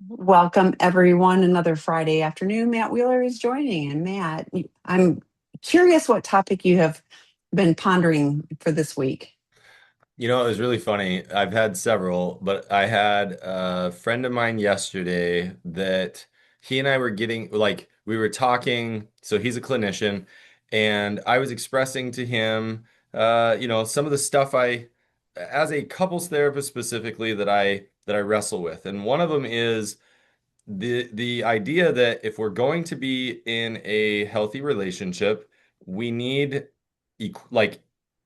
Welcome, everyone. Another Friday afternoon. Matt Wheeler is joining. And Matt, I'm curious what topic you have been pondering for this week. It was really funny. I've had several, but I had a friend of mine yesterday that he and I were getting, we were talking. So he's a clinician, and I was expressing to him, some of the stuff as a couples therapist specifically, that I wrestle with. And one of them is the idea that if we're going to be in a healthy relationship, we need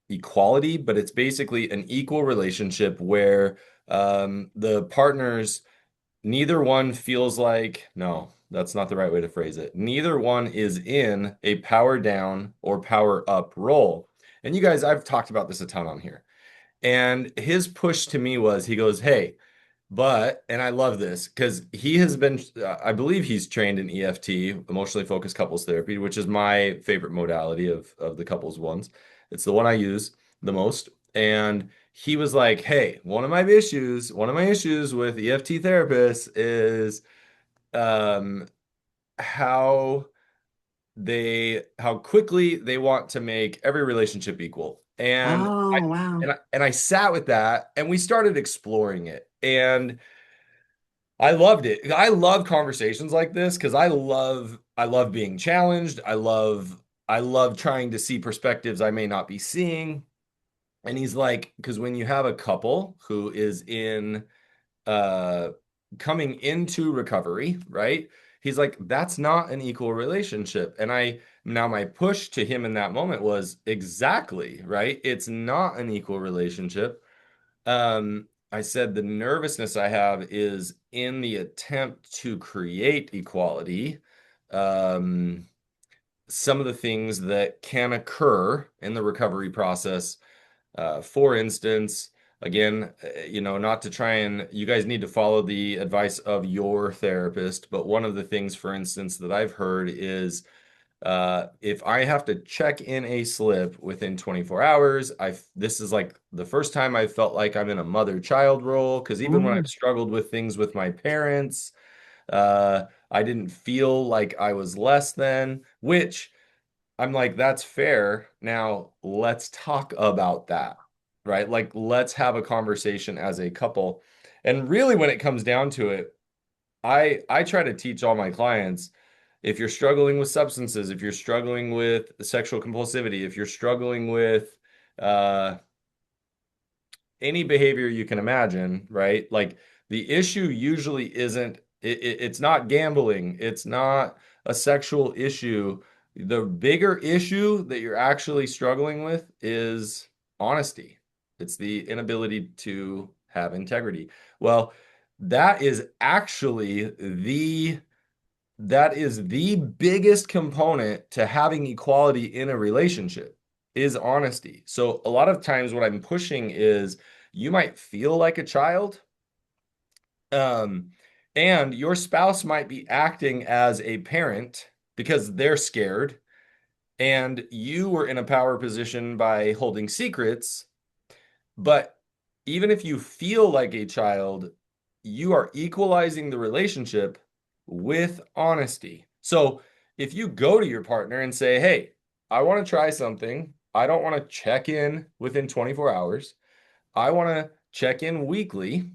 equality, but it's basically an equal relationship where the partners, neither one feels like, no, that's not the right way to phrase it. Neither one is in a power down or power up role. And you guys, I've talked about this a ton on here. And his push to me was, he goes, hey, and I love this because he has been, I believe he's trained in EFT, emotionally focused couples therapy, which is my favorite modality of the couples ones. It's the one I use the most. And he was like, hey, one of my issues with EFT therapists is um, how how quickly they want to make every relationship equal. Oh, wow. And I sat with that and we started exploring it. And I loved it. I love conversations like this because I love being challenged. I love trying to see perspectives I may not be seeing. And he's like, because when you have a couple who is in uh coming into recovery, right? He's like, that's not an equal relationship. And I now my push to him in that moment was exactly, right? It's not an equal relationship. I said the nervousness I have is in the attempt to create equality. Um, some of the things that can occur in the recovery process. For instance, again, not to try and you guys need to follow the advice of your therapist, but one of the things, for instance, that I've heard is if I have to check in a slip within 24 hours, this is like the first time I felt like I'm in a mother-child role because even when Mm. I've struggled with things with my parents, I didn't feel like I was less than, which I'm like, that's fair. Now let's talk about that, right? Like, let's have a conversation as a couple. And really, when it comes down to it, I try to teach all my clients if you're struggling with substances, if you're struggling with sexual compulsivity, if you're struggling with uh, any behavior you can imagine, right? Like the issue usually isn't, it's not gambling, it's not a sexual issue. The bigger issue that you're actually struggling with is honesty. It's the inability to have integrity. Well, that is actually the biggest component to having equality in a relationship is honesty. So a lot of times what I'm pushing is you might feel like a child, um, and your spouse might be acting as a parent because they're scared, and you were in a power position by holding secrets. But even if you feel like a child, you are equalizing the relationship with honesty. So if you go to your partner and say, hey, I want to try something, I don't want to check in within 24 hours, I want to check in weekly,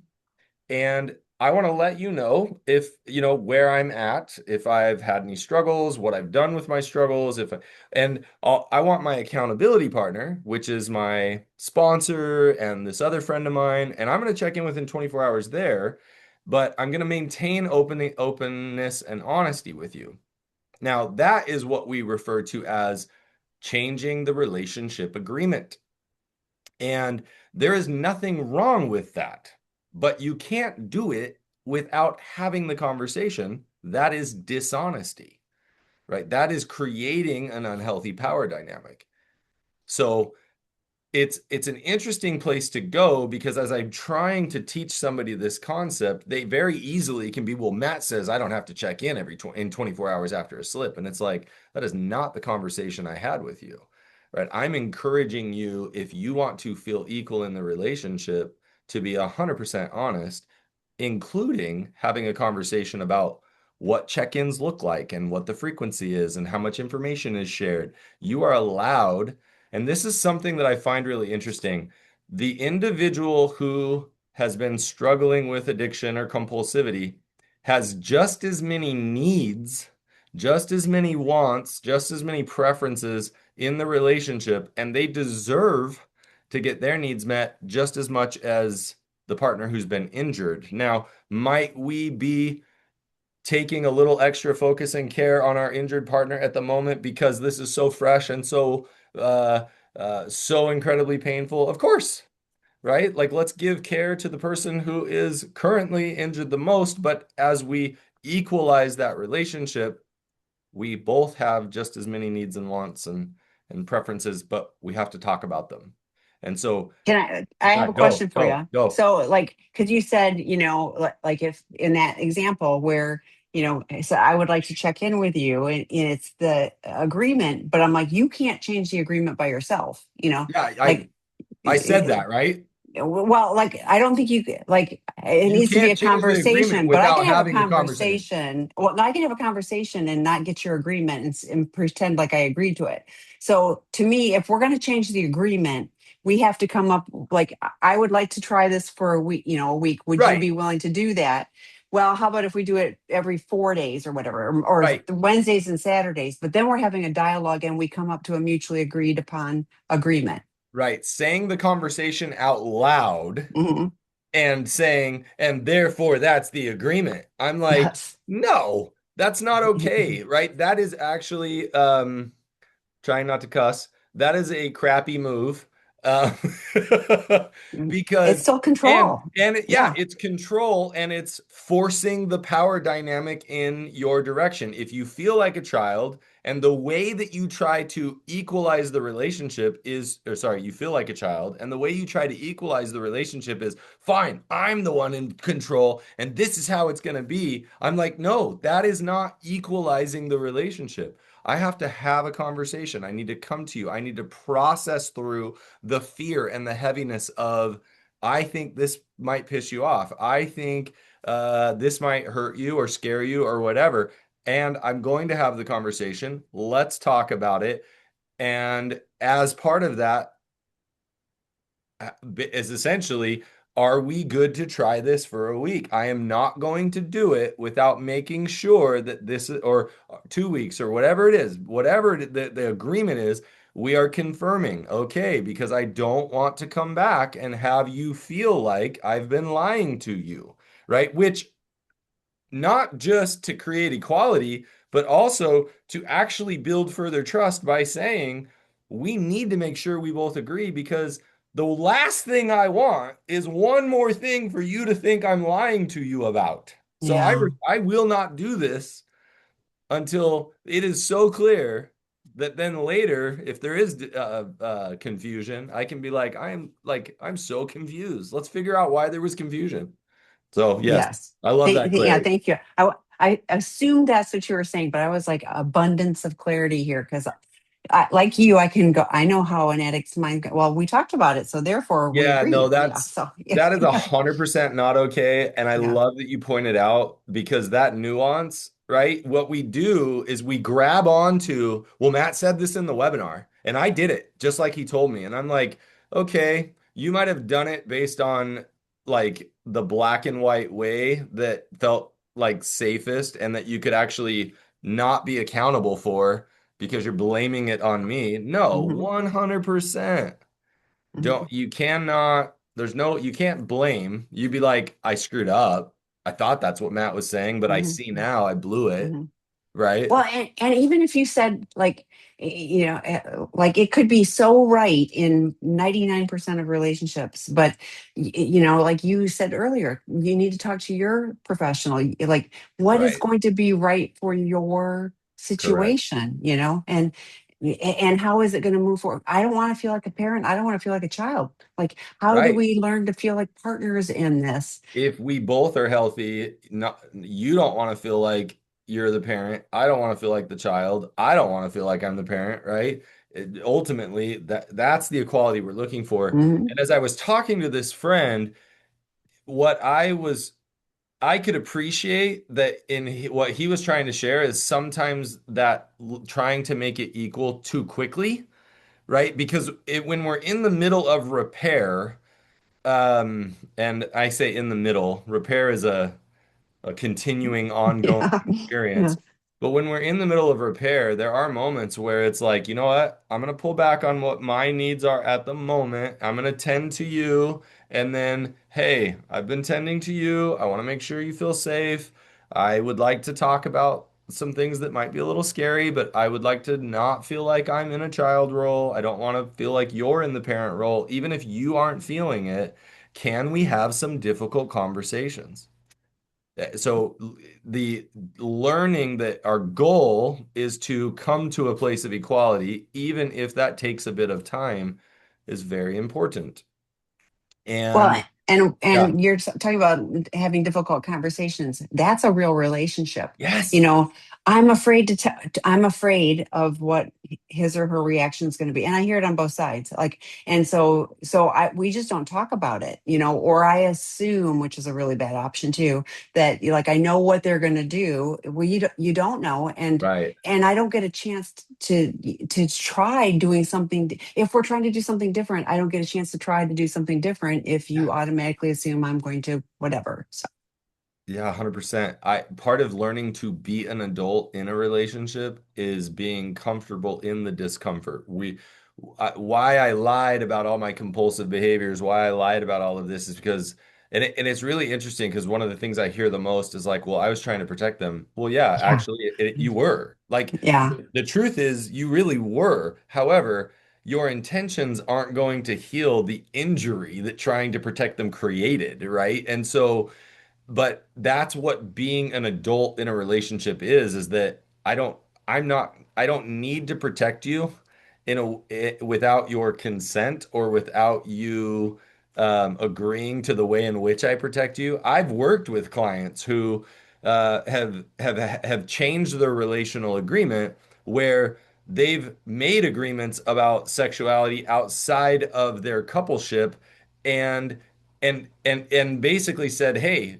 and I want to let you know if, where I'm at, if I've had any struggles, what I've done with my struggles, I want my accountability partner, which is my sponsor and this other friend of mine, and I'm going to check in within 24 hours there, but I'm going to maintain openness and honesty with you. Now, that is what we refer to as changing the relationship agreement. And there is nothing wrong with that, but you can't do it without having the conversation. That is dishonesty, right? That is creating an unhealthy power dynamic. So it's an interesting place to go because as I'm trying to teach somebody this concept, they very easily can be, well, Matt says I don't have to check in in 24 hours after a slip. And it's like, that is not the conversation I had with you, right? I'm encouraging you, if you want to feel equal in the relationship, to be 100% honest. including having a conversation about what check-ins look like and what the frequency is and how much information is shared. You are allowed, and this is something that I find really interesting. The individual who has been struggling with addiction or compulsivity has just as many needs, just as many wants, just as many preferences in the relationship, and they deserve to get their needs met just as much as the partner who's been injured. Now, might we be taking a little extra focus and care on our injured partner at the moment because this is so fresh and uh, so incredibly painful? Of course, right? Like, let's give care to the person who is currently injured the most, but as we equalize that relationship, we both have just as many needs and wants and preferences, but we have to talk about them. And so, I yeah, have a question for go, you. go. So, like, because you said, like if in that example where, so I would like to check in with you and it's the agreement, but I'm like, you can't change the agreement by yourself, Yeah, like, I said that, right? well, like, I don't think like, it You needs to be can't a change the agreement conversation, but I can without have a having the conversation. conversation. Well, I can have a conversation and not get your agreement and pretend like I agreed to it. So to me, if we're going to change the agreement, we have to come up, like, I would like to try this for a week, a week. Would you Right, be willing to do that? Well, how about if we do it every 4 days or whatever, or right, Wednesdays and Saturdays? But then we're having a dialogue and we come up to a mutually agreed upon agreement. right. Saying the conversation out loud Hmm. and saying, and therefore that's the agreement. I'm like, Yes. no, that's not okay, right? That is actually trying not to cuss. That is a crappy move. Um, It's because still control. yeah, Yeah. it's control and it's forcing the power dynamic in your direction. If you feel like a child and the way that you try to equalize the relationship is, or sorry, you feel like a child and the way you try to equalize the relationship is, fine, I'm the one in control and this is how it's going to be. I'm like, no, that is not equalizing the relationship. I have to have a conversation. I need to come to you. I need to process through the fear and the heaviness of, I think this might piss you off. I think this might hurt you or scare you or whatever. And I'm going to have the conversation. Let's talk about it. And as part of that, is essentially, are we good to try this for a week? I am not going to do it without making sure that this is, or 2 weeks or whatever it is, whatever the agreement is, we are confirming, okay, because I don't want to come back and have you feel like I've been lying to you, right? Which not just to create equality, but also to actually build further trust by saying, we need to make sure we both agree because the last thing I want is one more thing for you to think I'm lying to you about. So Yeah. I will not do this until it is so clear that then later, if there is confusion, I can be like, I'm so confused. Let's figure out why there was confusion. So yes, Yes. I love that Yeah. clarity. Thank you. I assumed that's what you were saying, but I was like, abundance of clarity here because, like you, I can go. I know how an addict's mind. Well, we talked about it, so therefore we Yeah, no, agreed. Yeah. So yeah. that is 100% not okay. And I Yeah. love that you pointed out because that nuance, right? What we do is we grab onto, well, Matt said this in the webinar, and I did it just like he told me. And I'm like, okay, you might have done it based on like the black and white way that felt like safest and that you could actually not be accountable for because you're blaming it on me. No, Hmm. 100%. Hmm. Don't, you cannot, there's no, you can't blame. You'd be like, I screwed up. I thought that's what Matt was saying, but I Hmm. see now I blew it. Hmm. Right. Well, and even if you said like, like it could be so right in 99% of relationships, but like you said earlier, you need to talk to your professional. Like, what is Right. going to be right for your Correct. situation, and how is it going to move forward? I don't want to feel like a parent. I don't want to feel like a child. Like, how do Right. we learn to feel like partners in this? If we both are healthy, not, you don't want to feel like you're the parent. I don't want to feel like the child. I don't want to feel like I'm the parent, right? Ultimately, that's the equality we're looking for. Hmm. And as I was talking to this friend, what I was I could appreciate that what he was trying to share is sometimes that trying to make it equal too quickly, right? Because when we're in the middle of repair, and I say in the middle, repair is a continuing, ongoing Yeah. Yeah. experience. But when we're in the middle of repair, there are moments where it's like, you know what? I'm going to pull back on what my needs are at the moment. I'm going to tend to you. And then, hey, I've been tending to you. I want to make sure you feel safe. I would like to talk about some things that might be a little scary, but I would like to not feel like I'm in a child role. I don't want to feel like you're in the parent role. Even if you aren't feeling it, can we have some difficult conversations? So the learning that our goal is to come to a place of equality, even if that takes a bit of time, is very important. Well, And yeah, and you're talking about having difficult conversations. That's a real relationship. You yes, know, I'm afraid I'm afraid of what his or her reaction is going to be, and I hear it on both sides. Like, and so we just don't talk about it. Or I assume, which is a really bad option too, that like I know what they're going to do. Well, you don't know, right. and I don't get a chance to try doing something. If we're trying to do something different, I don't get a chance to try to do something different if you automatically assume I'm going to whatever. So Yeah, 100%. I part of learning to be an adult in a relationship is being comfortable in the discomfort. Why I lied about all my compulsive behaviors, why I lied about all of this is because, and it's really interesting because one of the things I hear the most is like, well, I was trying to protect them. Well, yeah, yeah, actually, you were. Like, yeah, the truth is, you really were. However, your intentions aren't going to heal the injury that trying to protect them created, right? And so, but that's what being an adult in a relationship is that I don't need to protect you without your consent or without you agreeing to the way in which I protect you. I've worked with clients who have changed their relational agreement where they've made agreements about sexuality outside of their coupleship and and basically said, "Hey,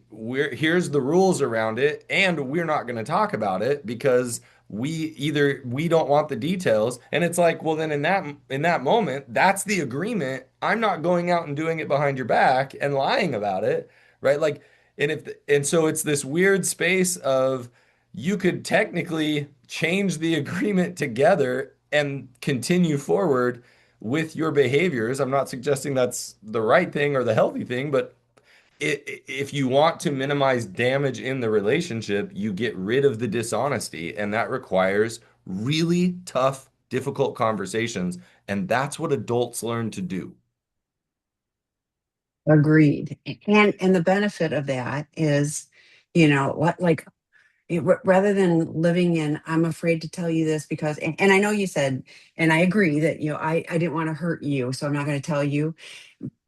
here's the rules around it, and we're not going to talk about it because we don't want the details." And it's like, well, then in that moment, that's the agreement. I'm not going out and doing it behind your back and lying about it, right? Like, and so it's this weird space of you could technically change the agreement together and continue forward with your behaviors. I'm not suggesting that's the right thing or the healthy thing, but if you want to minimize damage in the relationship, you get rid of the dishonesty, and that requires really tough, difficult conversations. And that's what adults learn to do. agreed. And the benefit of that is, what like rather than living in I'm afraid to tell you this because and I know you said and I agree that I didn't want to hurt you, so I'm not going to tell you.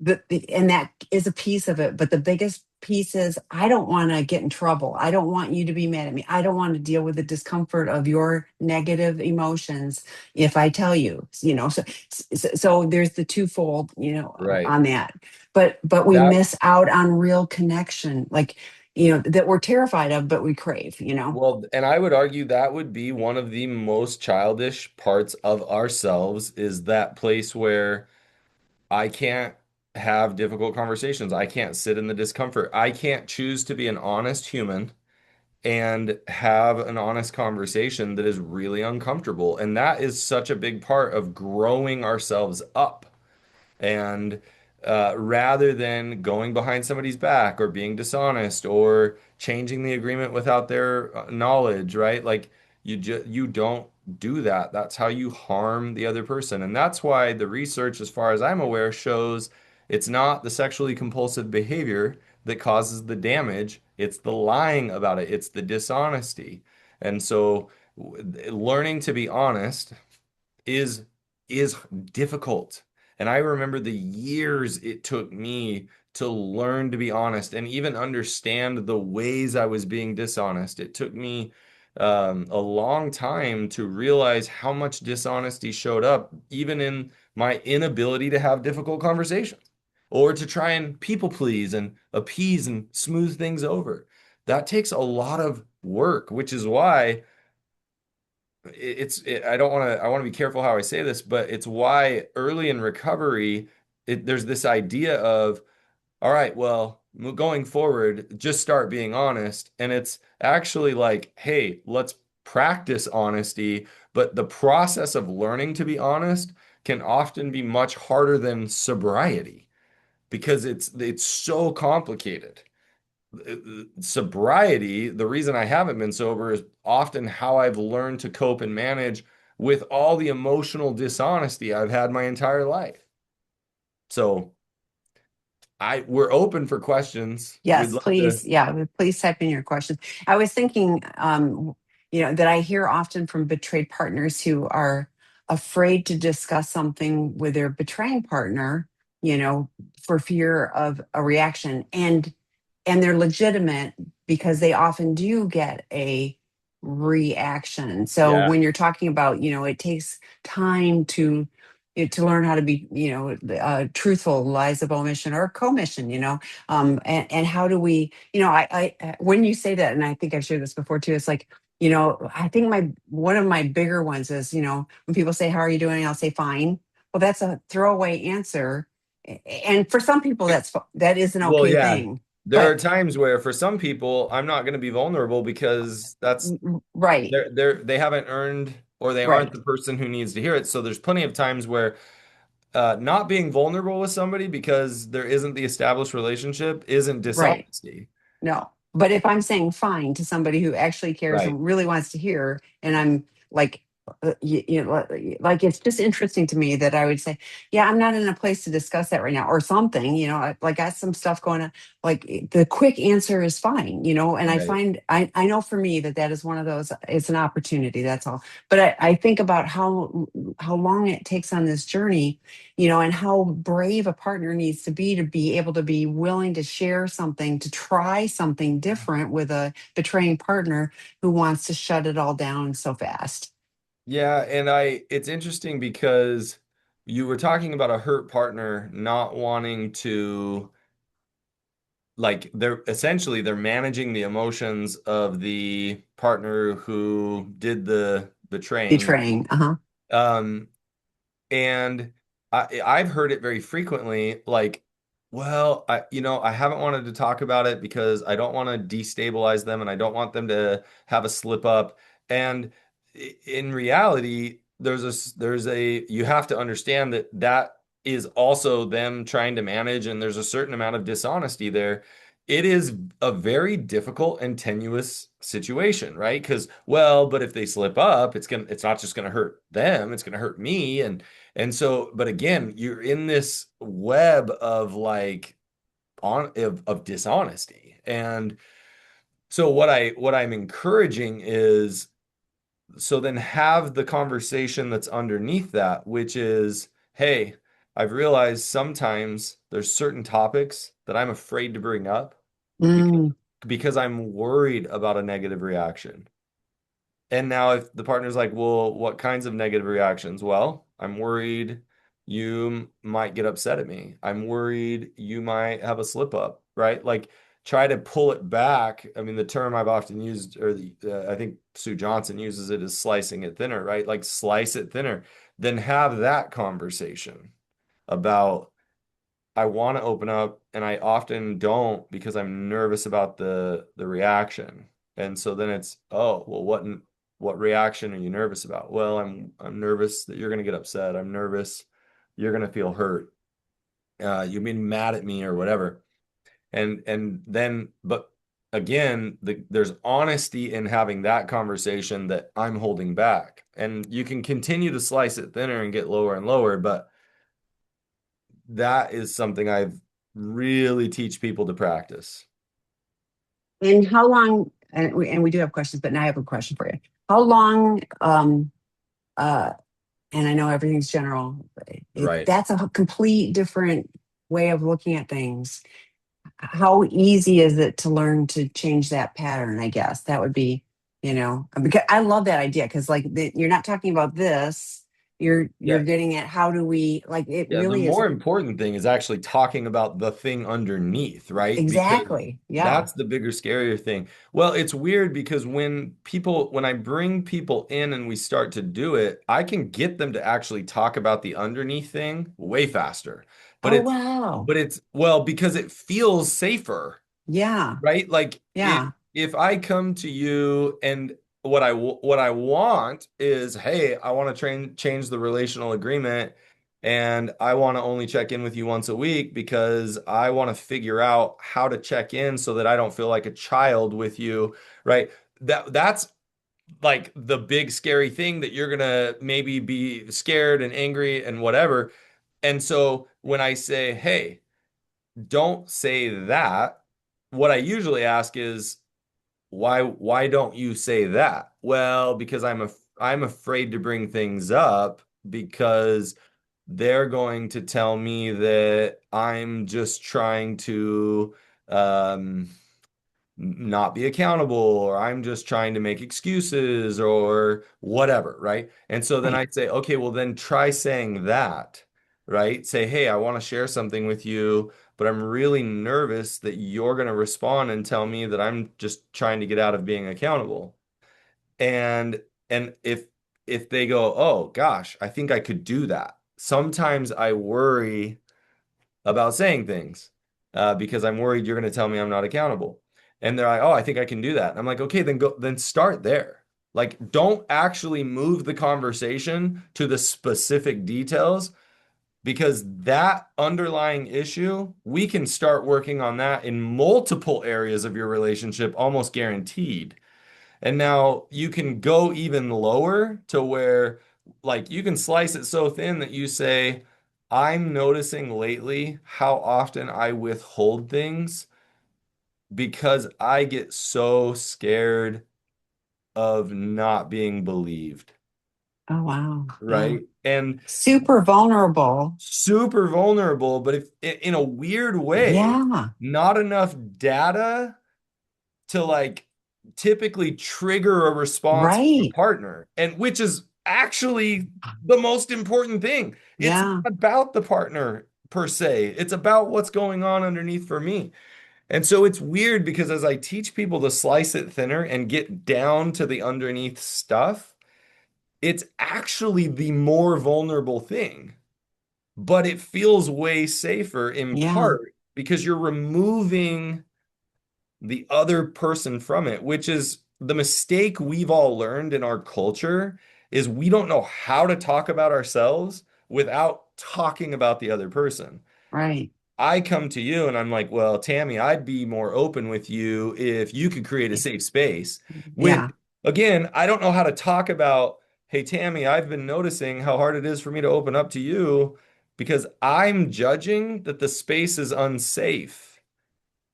And that is a piece of it, but the biggest piece is I don't want to get in trouble. I don't want you to be mad at me. I don't want to deal with the discomfort of your negative emotions if I tell you. So there's the twofold, Right. on that. But we That, miss out on real connection, like that we're terrified of but we crave. well, and I would argue that would be one of the most childish parts of ourselves is that place where I can't have difficult conversations. I can't sit in the discomfort. I can't choose to be an honest human and have an honest conversation that is really uncomfortable. And that is such a big part of growing ourselves up. And rather than going behind somebody's back or being dishonest or changing the agreement without their knowledge, right? Like you don't do that. That's how you harm the other person. And that's why the research, as far as I'm aware, shows it's not the sexually compulsive behavior that causes the damage. It's the lying about it. It's the dishonesty. And so learning to be honest is is difficult. And I remember the years it took me to learn to be honest and even understand the ways I was being dishonest. It took me a long time to realize how much dishonesty showed up, even in my inability to have difficult conversations. or to try and people please and appease and smooth things over. That takes a lot of work, which is why I don't want to, I want to be careful how I say this, but it's why early in recovery, there's this idea of, all right, well, going forward, just start being honest. And it's actually like, hey, let's practice honesty. But the process of learning to be honest can often be much harder than sobriety because it's so complicated. Sobriety, the reason I haven't been sober is often how I've learned to cope and manage with all the emotional dishonesty I've had my entire life. So we're open for questions. We'd Yes, love to. please. Yeah, please type in your questions. I was thinking, that I hear often from betrayed partners who are afraid to discuss something with their betraying partner, for fear of a reaction. And they're legitimate because they often do get a reaction. So Yeah, when you're talking about, it takes time to learn how to be, truthful, lies of omission or commission, and how do we, when you say that, and I think I've shared this before too, it's like, I think one of my bigger ones is, when people say, how are you doing? I'll say, fine. Well, that's a throwaway answer. And for some people, that is an well, okay yeah. thing. There are But times where for some people, I'm not going to be vulnerable because right, they haven't earned or they aren't right, the person who needs to hear it. So there's plenty of times where not being vulnerable with somebody because there isn't the established relationship isn't right. dishonesty. No. But if I'm saying fine to somebody who actually cares Right. and really wants to hear, and I'm like, like it's just interesting to me that I would say, yeah, I'm not in a place to discuss that right now, or something, like got some stuff going on. Like the quick answer is fine, and I Right. find I know for me that is one of those. It's an opportunity. That's all. But I think about how long it takes on this journey, and how brave a partner needs to be able to be willing to share something, to try something different with a betraying partner who wants to shut it all down so fast. Yeah, and it's interesting because you were talking about a hurt partner not wanting to like they're managing the emotions of the partner who did the betraying. Betraying. Uh-huh. Um, and I've heard it very frequently, like, well, I haven't wanted to talk about it because I don't want to destabilize them and I don't want them to have a slip up. And in reality, you have to understand that that is also them trying to manage, and there's a certain amount of dishonesty there. It is a very difficult and tenuous situation, right? Because, well, but if they slip up, it's not just gonna hurt them, it's gonna hurt me. And so, but again, you're in this web of like of dishonesty. And so what I'm encouraging is so then have the conversation that's underneath that, which is, hey, I've realized sometimes there's certain topics that I'm afraid to bring up because Mm, because I'm worried about a negative reaction. And now if the partner's like, well, what kinds of negative reactions? Well, I'm worried you might get upset at me. I'm worried you might have a slip up, right? Like try to pull it back. I mean, the term I've often used, or I think Sue Johnson uses it as slicing it thinner, right? Like slice it thinner. Then have that conversation about I want to open up and I often don't because I'm nervous about the reaction. And so then it's, oh, well, what reaction are you nervous about? Well, I'm nervous that you're going to get upset. I'm nervous you're going to feel hurt. You've been mad at me or whatever. And then but again, there's honesty in having that conversation that I'm holding back. And you can continue to slice it thinner and get lower and lower, but that is something I've really teach people to practice. and how long, and we do have questions, but now I have a question for you. How long, uh, and I know everything's general, but Right. that's a complete different way of looking at things. How easy is it to learn to change that pattern? I guess that would be, because I love that idea because like you're not talking about this, you're Yeah. getting at how do we, like, it Yeah, the really is more important thing is actually talking about the thing underneath, right? Because exactly. Yeah. that's the bigger, scarier thing. Well, it's weird because when I bring people in and we start to do it, I can get them to actually talk about the underneath thing way faster. But Oh, it's, wow. well, because it feels safer, Yeah. right? Like Yeah. if I come to you and what I want is, hey, I want to change the relational agreement and I want to only check in with you once a week because I want to figure out how to check in so that I don't feel like a child with you, right? That's like the big scary thing that you're gonna maybe be scared and angry and whatever. And so when I say, hey, don't say that. What I usually ask is, why don't you say that? Well, because I'm afraid to bring things up because they're going to tell me that I'm just trying to um not be accountable or I'm just trying to make excuses or whatever, right? And so then Right. I say, okay, well then try saying that, right? Say, hey, I want to share something with you, but I'm really nervous that you're going to respond and tell me that I'm just trying to get out of being accountable. And and if they go, oh gosh, I think I could do that. Sometimes I worry about saying things because I'm worried you're going to tell me I'm not accountable. And they're like, oh, I think I can do that. And I'm like, okay, then start there. Like, don't actually move the conversation to the specific details because that underlying issue, we can start working on that in multiple areas of your relationship, almost guaranteed. And now you can go even lower to where, like, you can slice it so thin that you say, I'm noticing lately how often I withhold things because I get so scared of not being believed, Oh, wow. Yeah. right? And Super vulnerable. super vulnerable, but if in a weird way, Yeah. not enough data to like typically trigger a response from a Right. partner, and which is actually the most important thing. It's Yeah. not about the partner per se, it's about what's going on underneath for me. And so it's weird because as I teach people to slice it thinner and get down to the underneath stuff, it's actually the more vulnerable thing, but it feels way safer in Yeah. part because you're removing the other person from it, which is the mistake we've all learned in our culture is we don't know how to talk about ourselves without talking about the other person. Right. I come to you and I'm like, well, Tammy, I'd be more open with you if you could create a safe space. When, Yeah. again, I don't know how to talk about, hey, Tammy, I've been noticing how hard it is for me to open up to you because I'm judging that the space is unsafe.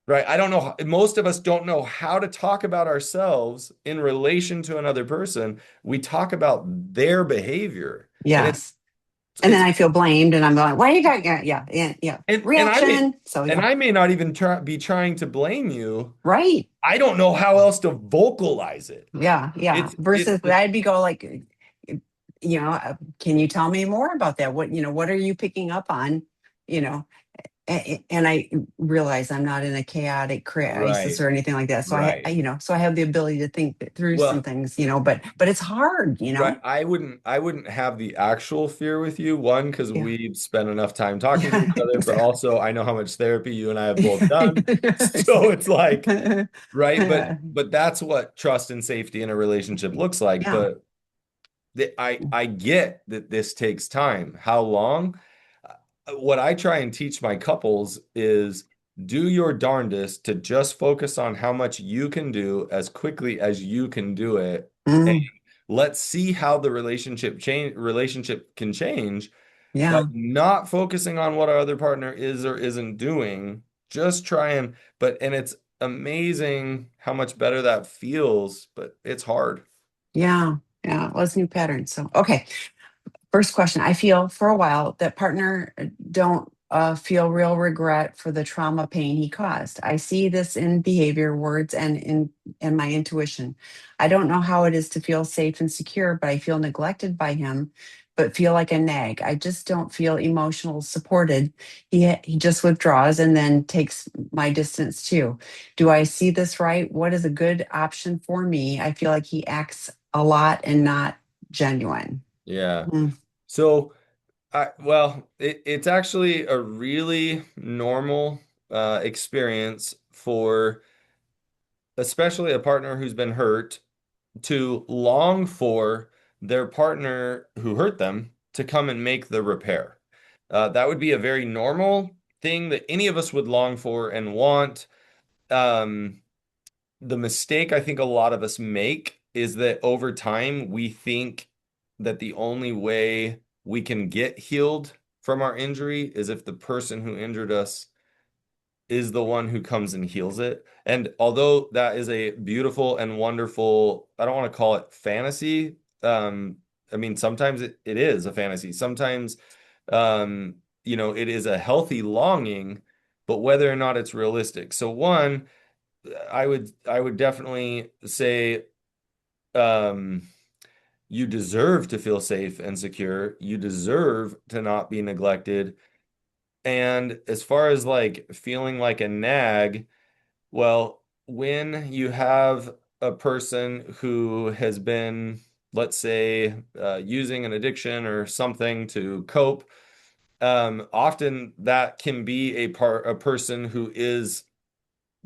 Right. I don't know. Most of us don't know how to talk about ourselves in relation to another person. We talk about their behavior. And Yes. And then it's I feel blamed and I'm going, why you got, yeah, yeah, yeah, yeah. and Reaction. So yeah. I may not even be trying to blame you. Right. I don't know how else to vocalize it. Yeah. Yeah. It's Versus I'd be go like, can you tell me more about that? What are you picking up on? You know, and I realize I'm not in a chaotic crisis right, or anything like that. So right. so I have the ability to think through some Well, things, but it's hard, right. I wouldn't have the actual fear with you. One, because Yeah. we've spent enough time talking to Yeah, each other, but exactly. also I know how much therapy you and I have both done. So it's like, Exactly. right? But that's what trust and safety in a relationship looks like. Yeah. But I get that this takes time. How long? What I try and teach my couples is do your darndest to just focus on how much you can do as quickly as you can do it. And Mm, let's see how the relationship can change by yeah. not focusing on what our other partner is or isn't doing. Just try and it's amazing how much better that feels, but it's hard. Yeah. Yeah. Well, it's new patterns. So, okay. First question. I feel for a while that partner don't feel real regret for the trauma pain he caused. I see this in behavior, words, and in my intuition. I don't know how it is to feel safe and secure, but I feel neglected by him but feel like a nag. I just don't feel emotional supported. He just withdraws and then takes my distance too. Do I see this right? What is a good option for me? I feel like he acts a lot and not genuine. Yeah. Mm. So it's actually a really normal experience for especially a partner who's been hurt to long for their partner who hurt them to come and make the repair. That would be a very normal thing that any of us would long for and want. Um, the mistake I think a lot of us make is that over time we think that the only way we can get healed from our injury is if the person who injured us is the one who comes and heals it. And although that is a beautiful and wonderful, I don't want to call it fantasy. I mean, sometimes it is a fantasy. Sometimes, um, it is a healthy longing, but whether or not it's realistic. So one, I would definitely say, um, you deserve to feel safe and secure. You deserve to not be neglected. And as far as like feeling like a nag, well, when you have a person who has been, let's say, using an addiction or something to cope, often that can be a person who is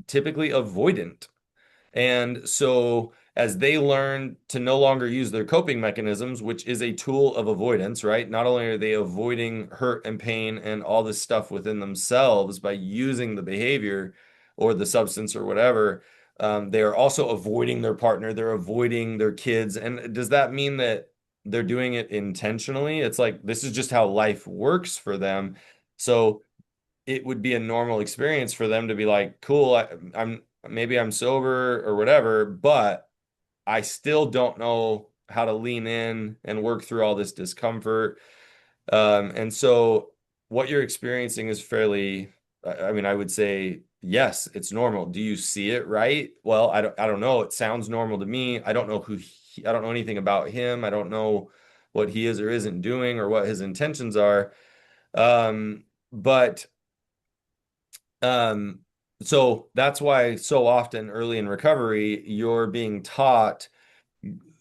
typically avoidant. And so, as they learn to no longer use their coping mechanisms, which is a tool of avoidance, right? Not only are they avoiding hurt and pain and all this stuff within themselves by using the behavior or the substance or whatever, they are also avoiding their partner, they're avoiding their kids. And does that mean that they're doing it intentionally? It's like this is just how life works for them. So, it would be a normal experience for them to be like, cool, I'm maybe I'm sober or whatever, but I still don't know how to lean in and work through all this discomfort. And so what you're experiencing is fairly, I mean, I would say, yes, it's normal. Do you see it right? Well, I don't know. It sounds normal to me. I don't know I don't know anything about him. I don't know what he is or isn't doing or what his intentions are. But um, so that's why so often early in recovery, you're being taught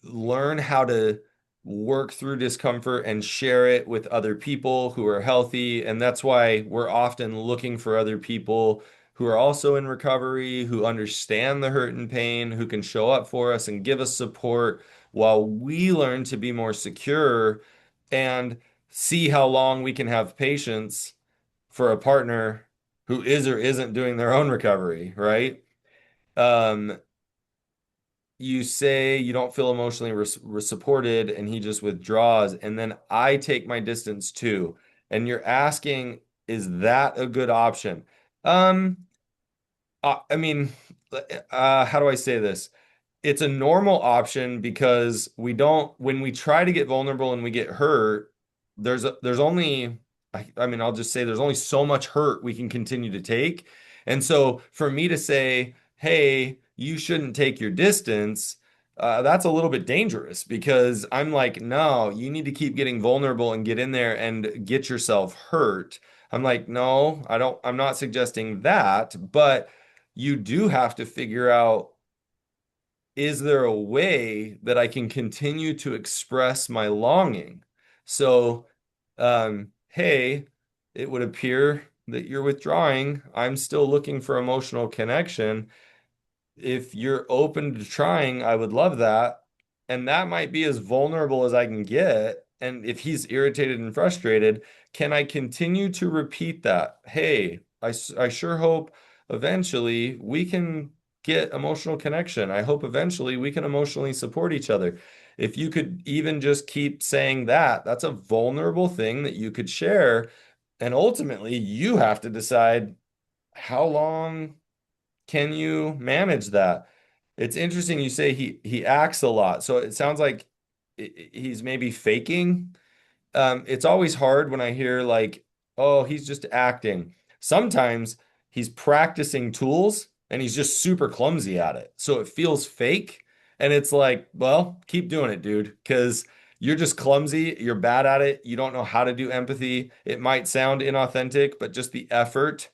learn how to work through discomfort and share it with other people who are healthy. And that's why we're often looking for other people who are also in recovery, who understand the hurt and pain, who can show up for us and give us support while we learn to be more secure and see how long we can have patience for a partner who is or isn't doing their own recovery, right? Um, you say you don't feel emotionally supported and he just withdraws, and then I take my distance too. And you're asking, is that a good option? Um, I mean, how do I say this? It's a normal option because we don't when we try to get vulnerable and we get hurt, there's only I mean, I'll just say there's only so much hurt we can continue to take. And so for me to say, "Hey, you shouldn't take your distance," that's a little bit dangerous because I'm like, "No, you need to keep getting vulnerable and get in there and get yourself hurt." I'm like, "No, I'm not suggesting that, but you do have to figure out is there a way that I can continue to express my longing? So, hey, it would appear that you're withdrawing. I'm still looking for emotional connection. If you're open to trying, I would love that. And that might be as vulnerable as I can get. And if he's irritated and frustrated, can I continue to repeat that? Hey, I sure hope eventually we can get emotional connection. I hope eventually we can emotionally support each other. If you could even just keep saying that, that's a vulnerable thing that you could share. And ultimately, you have to decide how long can you manage that? It's interesting you say he acts a lot. So it sounds like he's maybe faking. It's always hard when I hear like, oh, he's just acting. Sometimes he's practicing tools and he's just super clumsy at it. So it feels fake. And it's like, well, keep doing it, dude, because you're just clumsy, you're bad at it, you don't know how to do empathy. It might sound inauthentic, but just the effort,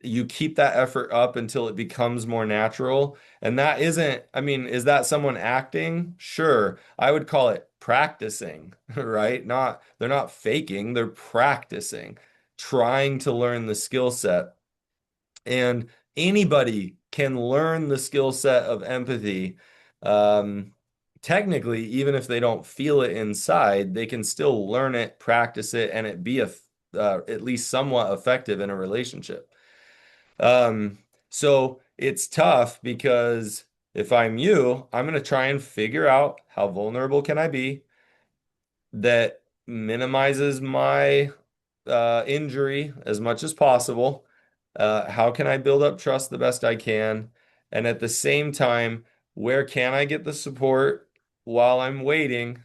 you keep that effort up until it becomes more natural. And that isn't, I mean, is that someone acting? Sure. I would call it practicing, right? Not, they're not faking, they're practicing, trying to learn the skill set. And anybody can learn the skill set of empathy. Um, Technically, even if they don't feel it inside, they can still learn it, practice it, and it be at least somewhat effective in a relationship. Um, so it's tough because if I'm you, I'm going to try and figure out how vulnerable can I be that minimizes my injury as much as possible. How can I build up trust the best I can? And at the same time, where can I get the support while I'm waiting,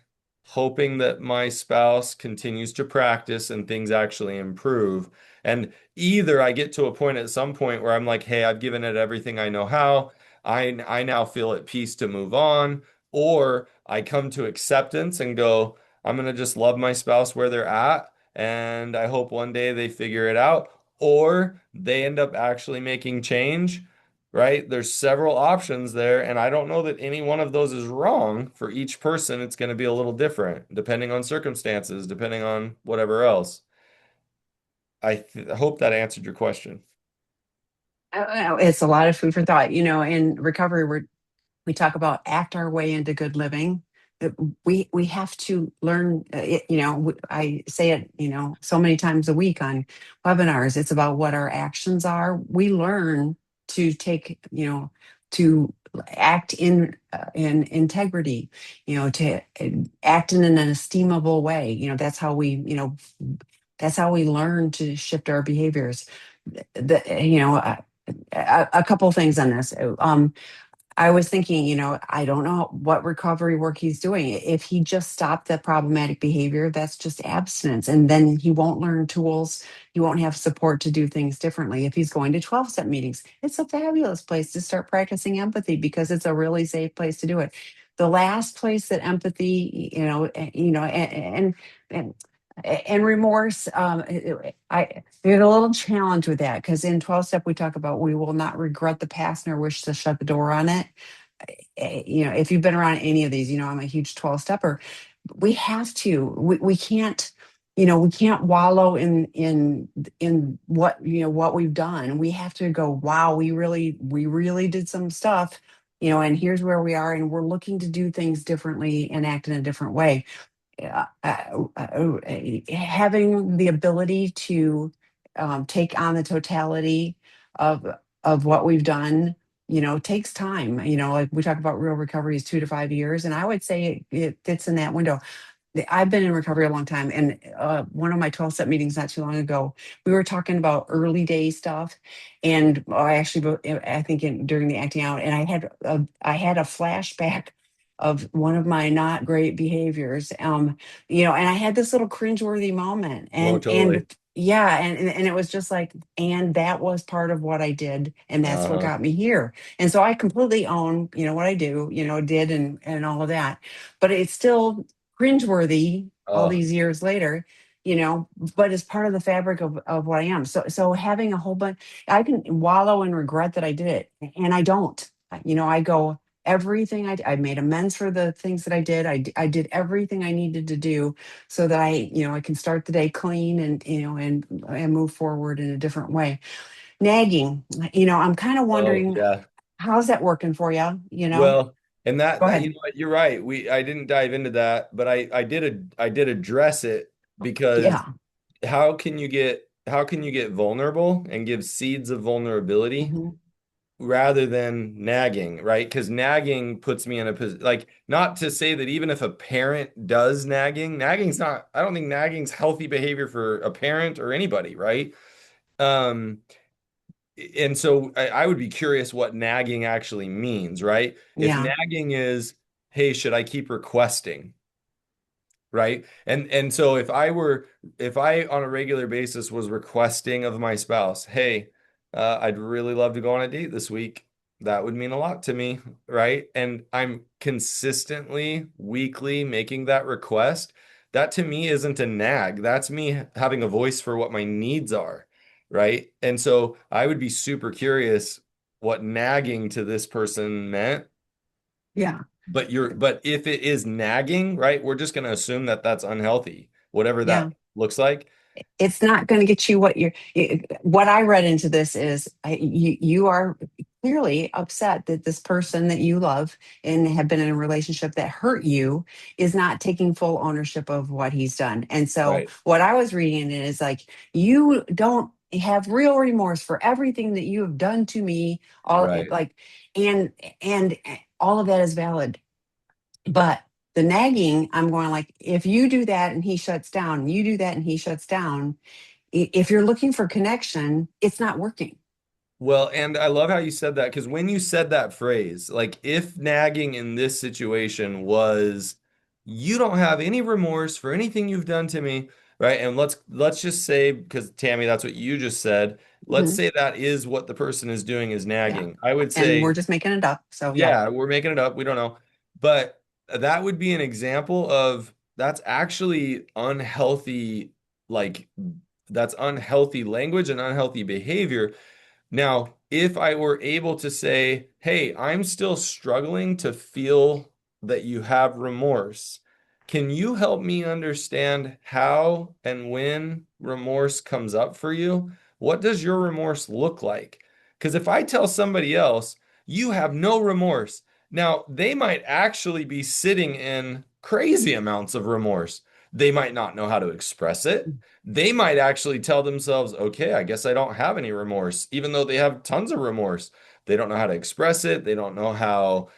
hoping that my spouse continues to practice and things actually improve? And either I get to a point at some point where I'm like, hey, I've given it everything I know how. I now feel at peace to move on, or I come to acceptance and go, I'm gonna just love my spouse where they're at, and I hope one day they figure it out, or they end up actually making change, right? There's several options there, and I don't know that any one of those is wrong. For each person, it's going to be a little different, depending on circumstances, depending on whatever else. I hope that answered your question. It's a lot of food for thought. In recovery, we talk about act our way into good living. We have to learn. I say it, so many times a week on webinars. It's about what our actions are. We learn to take, to act in integrity. To act in an estimable way. That's how we learn to shift our behaviors. The, you know, a couple things on this. I was thinking, I don't know what recovery work he's doing. If he just stopped the problematic behavior, that's just abstinence. And then he won't learn tools. He won't have support to do things differently. If he's going to 12-step meetings, it's a fabulous place to start practicing empathy because it's a really safe place to do it. The last place that empathy, and and remorse, I there's a little challenge with that because in 12-step we talk about we will not regret the past nor wish to shut the door on it. If you've been around any of these, I'm a huge 12-stepper. We have to. We can't. We can't wallow in what we've done. We have to go, wow, we really did some stuff, and here's where we are, and we're looking to do things differently and act in a different way. Having the ability to take on the totality of what we've done, takes time. Like we talk about real recovery is 2 to 5 years, and I would say it fits in that window. I've been in recovery a long time, and one of my 12-step meetings not too long ago, we were talking about early day stuff, and I think during the acting out, and I had a flashback of one of my not great behaviors, and I had this little cringeworthy moment, Oh, and totally. yeah, and it was just like, and that was part of what I did, and that's what Uh-huh. got me here, and so I completely own, what I do, did, and all of that, but it's still cringeworthy all Oh, these years later, you know, but it's part of the fabric of what I am. So having a whole bunch, I can wallow in regret that I did it, and I don't. I go everything I made amends for the things that I did. I did everything I needed to do so that I can start the day clean and move forward in a different way. Nagging, I'm kind of oh, wondering yeah. how's that working for you? Well, and Go that you ahead. know what, you're right. I didn't dive into that, but I did address it because Yeah. how can you get vulnerable and give seeds of vulnerability Mhm. rather than nagging, right? Because nagging puts me in a position, like, not to say that even if a parent does nagging's not, I don't think nagging's healthy behavior for a parent or anybody, right? Um, and so I would be curious what nagging actually means, right? If Yeah. nagging is, hey, should I keep requesting? Right? And so if I on a regular basis was requesting of my spouse, hey, I'd really love to go on a date this week. That would mean a lot to me, right? And I'm consistently, weekly making that request. That to me isn't a nag. That's me having a voice for what my needs are, right? And so I would be super curious what nagging to this person meant. Yeah. But if it is nagging, right, we're just going to assume that that's unhealthy, whatever Yeah. that looks like. It's not going to get you what what I read into this is you are clearly upset that this person that you love and have been in a relationship that hurt you is not taking full ownership of what he's done. And so Right. what I was reading is like, you don't have real remorse for everything that you have done to me, all Right. like, and and all of that is valid. But the nagging, I'm going like, if you do that and he shuts down, you do that and he shuts down, if you're looking for connection, it's not working. Well, and I love how you said that because when you said that phrase, like if nagging in this situation was you don't have any remorse for anything you've done to me, right? And let's just say because Tammy, that's what you just said. Let's Mhm. say that is what the person is doing is Yeah. nagging. I would And we're say, just making it up. So, yeah. yeah, we're making it up. We don't know. But that would be an example of that's actually unhealthy, like that's unhealthy language and unhealthy behavior now, if I were able to say, hey, I'm still struggling to feel that you have remorse, can you help me understand how and when remorse comes up for you? What does your remorse look like? Because if I tell somebody else, you have no remorse, now they might actually be sitting in crazy amounts of remorse. They might not know how to express it. They might actually tell themselves, okay, I guess I don't have any remorse, even though they have tons of remorse. They don't know how to express it. They don't know how,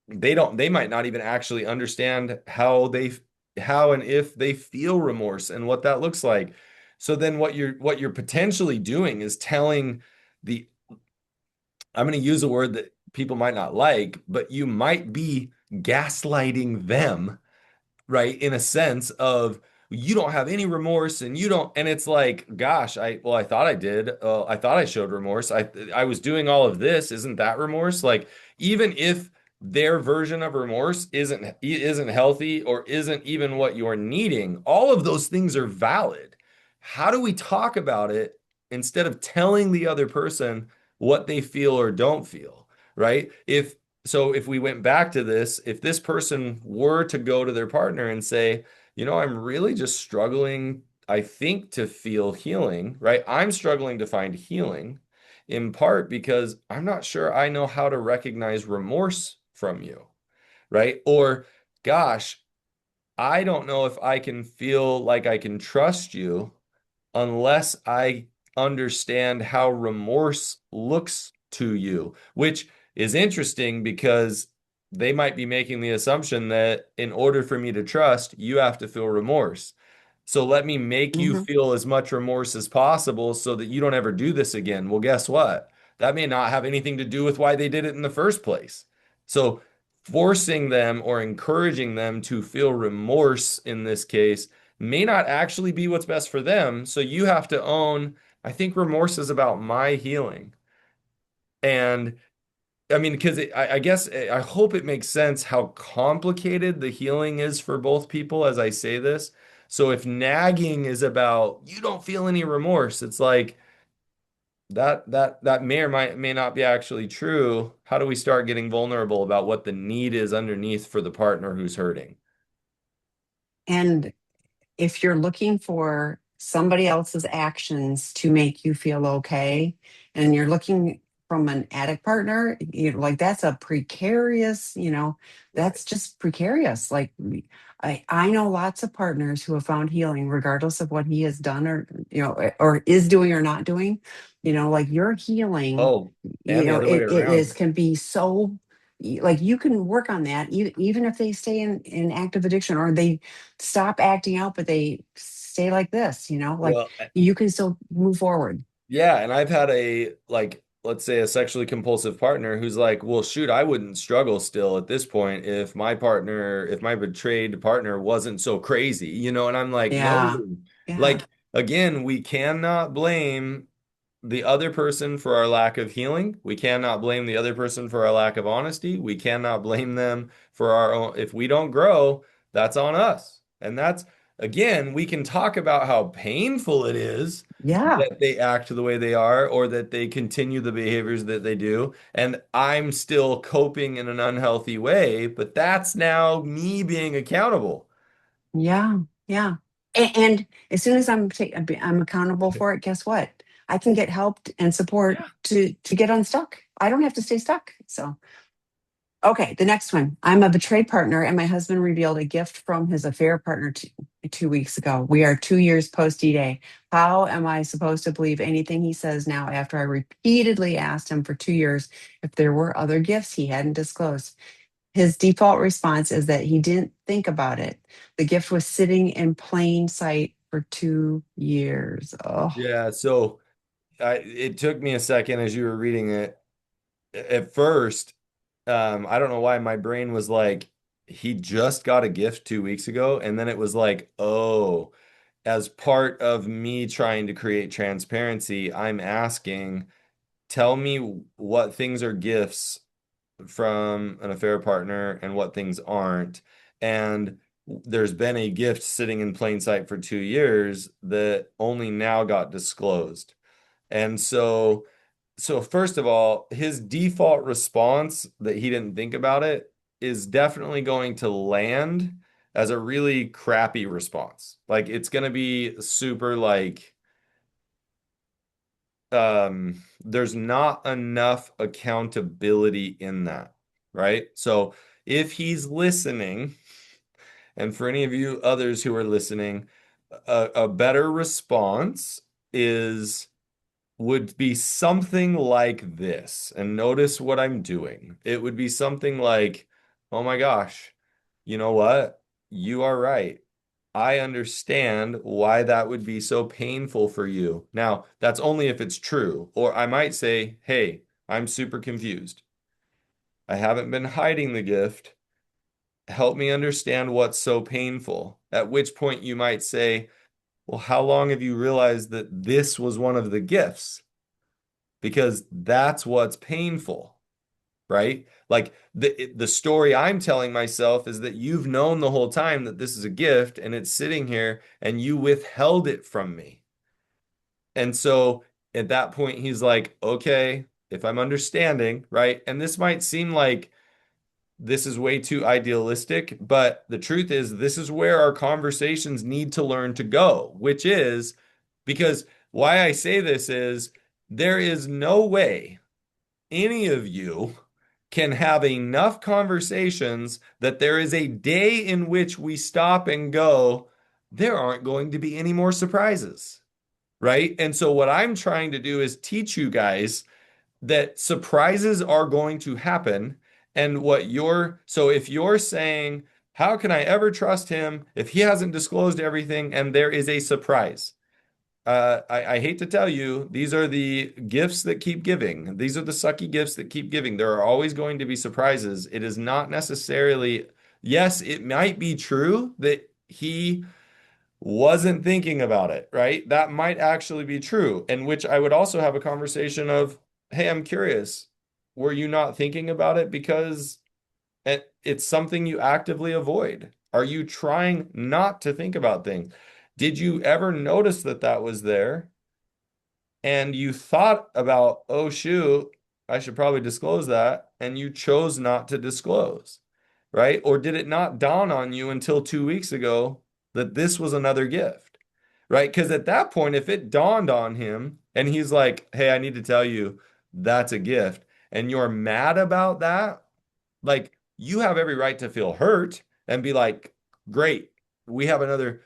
they might not even actually understand how and if they feel remorse and what that looks like. So then what you're potentially doing is telling the, I'm going to use a word that people might not like, but you might be gaslighting them, right? In a sense of you don't have any remorse and you don't, and it's like, gosh, I thought I did. I thought I showed remorse. I was doing all of this. Isn't that remorse? Like, even if their version of remorse isn't healthy or isn't even what you're needing, all of those things are valid. How do we talk about it instead of telling the other person what they feel or don't feel, right? If we went back to this, if this person were to go to their partner and say, I'm really just struggling, I think, to feel healing, right? I'm struggling to find healing in part because I'm not sure I know how to recognize remorse from you, right? Or, gosh, I don't know if I can feel like I can trust you unless I understand how remorse looks to you, which is interesting because they might be making the assumption that in order for me to trust, you have to feel remorse. So let me make you Hmm. feel as much remorse as possible so that you don't ever do this again. Well, guess what? That may not have anything to do with why they did it in the first place. So forcing them or encouraging them to feel remorse in this case may not actually be what's best for them. So you have to own, I think remorse is about my healing. And I mean, because I guess I hope it makes sense how complicated the healing is for both people as I say this. So if nagging is about you don't feel any remorse, it's like that may or may not be actually true. How do we start getting vulnerable about what the need is underneath for the partner who's hurting? And if you're looking for somebody else's actions to make you feel okay, and you're looking from an addict partner, like that's a precarious, Right. that's just precarious. Like, I know lots of partners who have found healing regardless of what he has done or, or is doing or not doing. Like your healing, Oh, and the other way it is around. can be so, like you can work on that even if they stay in active addiction or they stop acting out, but they stay like this, like Well, you can still move forward. yeah, and I've had let's say a sexually compulsive partner who's like, well, shoot, I wouldn't struggle still at this point if my betrayed partner wasn't so crazy, and I'm like, no, Yeah. Yeah. like, again, we cannot blame the other person for our lack of healing. We cannot blame the other person for our lack of honesty. We cannot blame them for our own. If we don't grow, that's on us. And that's, again, we can talk about how painful it is Yeah. that they act the way they are or that they continue the behaviors that they do. And I'm still coping in an unhealthy way, but that's now me being accountable. Yeah. Yeah. And as soon as I'm accountable for it, guess what? I can get help and support Yeah. to get unstuck. I don't have to stay stuck. So okay, the next one. I'm a betrayed partner, and my husband revealed a gift from his affair partner 2 weeks ago. We are 2 years post D-Day. How am I supposed to believe anything he says now after I repeatedly asked him for 2 years if there were other gifts he hadn't disclosed? His default response is that he didn't think about it. The gift was sitting in plain sight for 2 years. Oh, Yeah. So it took me a second as you were reading it. At first, I don't know why my brain was like, he just got a gift 2 weeks ago. And then it was like, oh, as part of me trying to create transparency, I'm asking, tell me what things are gifts from an affair partner and what things aren't. And there's been a gift sitting in plain sight for 2 years that only now got disclosed. And so first of all, his default response that he didn't think about it is definitely going to land as a really crappy response. Like it's going to be super like there's not enough accountability in that, right? So if he's listening, and for any of you others who are listening, a better response is would be something like this. And notice what I'm doing. It would be something like, oh my gosh, you know what? You are right. I understand why that would be so painful for you. Now, that's only if it's true. Or I might say, hey, I'm super confused. I haven't been hiding the gift. Help me understand what's so painful. At which point you might say, well, how long have you realized that this was one of the gifts? Because that's what's painful, right? Like the story I'm telling myself is that you've known the whole time that this is a gift and it's sitting here and you withheld it from me. And so at that point he's like, "Okay, if I'm understanding, right? And this might seem like this is way too idealistic, but the truth is this is where our conversations need to learn to go, which is because why I say this is there is no way any of you can have enough conversations that there is a day in which we stop and go, there aren't going to be any more surprises, right? And so, what I'm trying to do is teach you guys that surprises are going to happen. And so if you're saying, how can I ever trust him if he hasn't disclosed everything and there is a surprise? I hate to tell you, these are the gifts that keep giving. These are the sucky gifts that keep giving. There are always going to be surprises. It is not necessarily, yes, it might be true that he wasn't thinking about it, right? That might actually be true. And which I would also have a conversation of, hey, I'm curious. Were you not thinking about it because it's something you actively avoid? Are you trying not to think about things? Did you ever notice that that was there and you thought about, oh, shoot, I should probably disclose that, and you chose not to disclose, right? Or did it not dawn on you until 2 weeks ago that this was another gift, right? Because at that point, if it dawned on him and he's like, hey, I need to tell you that's a gift, and you're mad about that, like you have every right to feel hurt and be like, great, we have another